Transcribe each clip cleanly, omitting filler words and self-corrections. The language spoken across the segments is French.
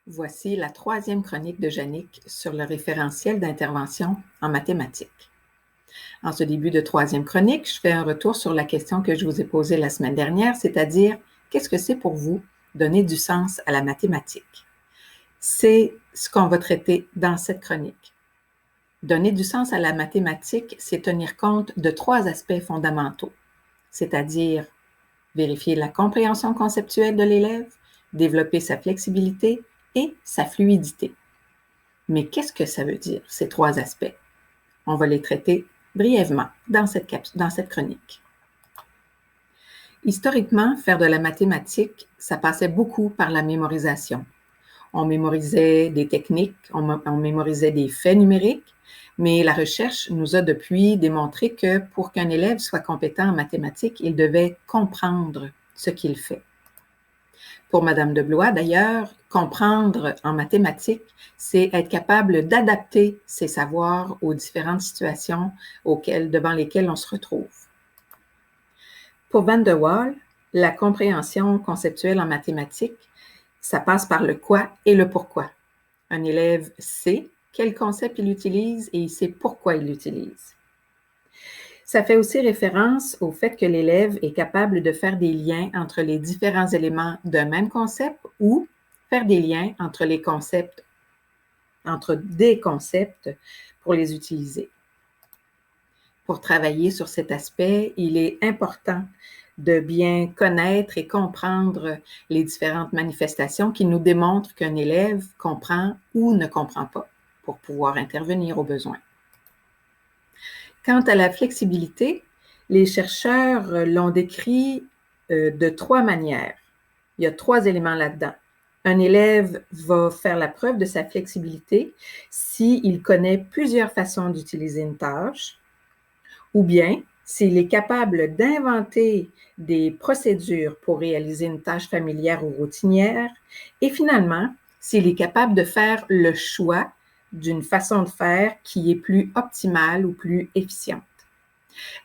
Voici la troisième chronique de Jannick sur le référentiel d'intervention en mathématiques. En ce début de troisième chronique, je fais un retour sur la question que je vous ai posée la semaine dernière, c'est-à-dire qu'est-ce que c'est pour vous donner du sens à la mathématique? C'est ce qu'on va traiter dans cette chronique. Donner du sens à la mathématique, c'est tenir compte de trois aspects fondamentaux, c'est-à-dire vérifier la compréhension conceptuelle de l'élève, développer sa flexibilité et sa fluidité. Mais qu'est-ce que ça veut dire, ces trois aspects? On va les traiter brièvement dans cette chronique. Historiquement, faire de la mathématique, ça passait beaucoup par la mémorisation. On mémorisait des techniques, on mémorisait des faits numériques, mais la recherche nous a depuis démontré que pour qu'un élève soit compétent en mathématiques, il devait comprendre ce qu'il fait. Pour Madame de Blois, d'ailleurs, comprendre en mathématiques, c'est être capable d'adapter ses savoirs aux différentes situations devant lesquelles on se retrouve. Pour Van der Waal, la compréhension conceptuelle en mathématiques, ça passe par le quoi et le pourquoi. Un élève sait quel concept il utilise et il sait pourquoi il l'utilise. Ça fait aussi référence au fait que l'élève est capable de faire des liens entre les différents éléments d'un même concept ou faire des liens entre des concepts pour les utiliser. Pour travailler sur cet aspect, il est important de bien connaître et comprendre les différentes manifestations qui nous démontrent qu'un élève comprend ou ne comprend pas pour pouvoir intervenir au besoin. Quant à la flexibilité, les chercheurs l'ont décrit de trois manières. Il y a trois éléments là-dedans. Un élève va faire la preuve de sa flexibilité s'il connaît plusieurs façons d'utiliser une tâche, ou bien s'il est capable d'inventer des procédures pour réaliser une tâche familière ou routinière, et finalement, s'il est capable de faire le choix d'une façon de faire qui est plus optimale ou plus efficiente.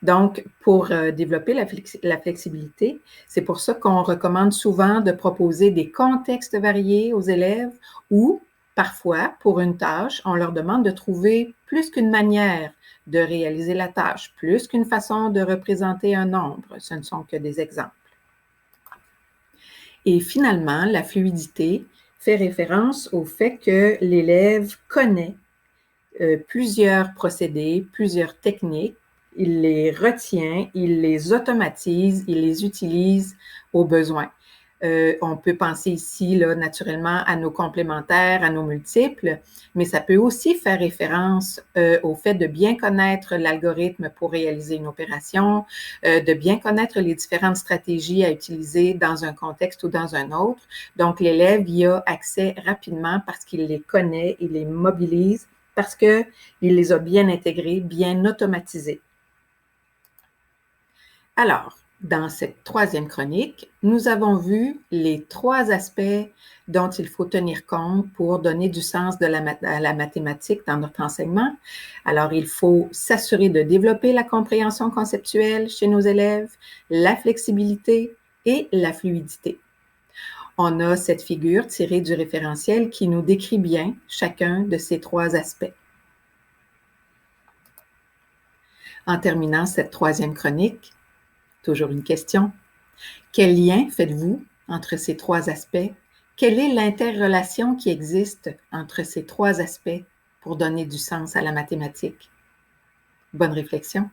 Donc, pour développer la flexibilité, c'est pour ça qu'on recommande souvent de proposer des contextes variés aux élèves ou, parfois, pour une tâche, on leur demande de trouver plus qu'une manière de réaliser la tâche, plus qu'une façon de représenter un nombre. Ce ne sont que des exemples. Et finalement, la fluidité fait référence au fait que l'élève connaît plusieurs procédés, plusieurs techniques, il les retient, il les automatise, il les utilise au besoin. On peut penser ici, là, naturellement, à nos complémentaires, à nos multiples, mais ça peut aussi faire référence au fait de bien connaître l'algorithme pour réaliser une opération, de bien connaître les différentes stratégies à utiliser dans un contexte ou dans un autre. Donc, l'élève y a accès rapidement parce qu'il les connaît, il les mobilise, parce qu'il les a bien intégrés, bien automatisés. Alors, dans cette troisième chronique, nous avons vu les trois aspects dont il faut tenir compte pour donner du sens à la mathématique dans notre enseignement. Alors, il faut s'assurer de développer la compréhension conceptuelle chez nos élèves, la flexibilité et la fluidité. On a cette figure tirée du référentiel qui nous décrit bien chacun de ces trois aspects. En terminant cette troisième chronique, toujours une question. Quel lien faites-vous entre ces trois aspects? Quelle est l'interrelation qui existe entre ces trois aspects pour donner du sens à la mathématique? Bonne réflexion.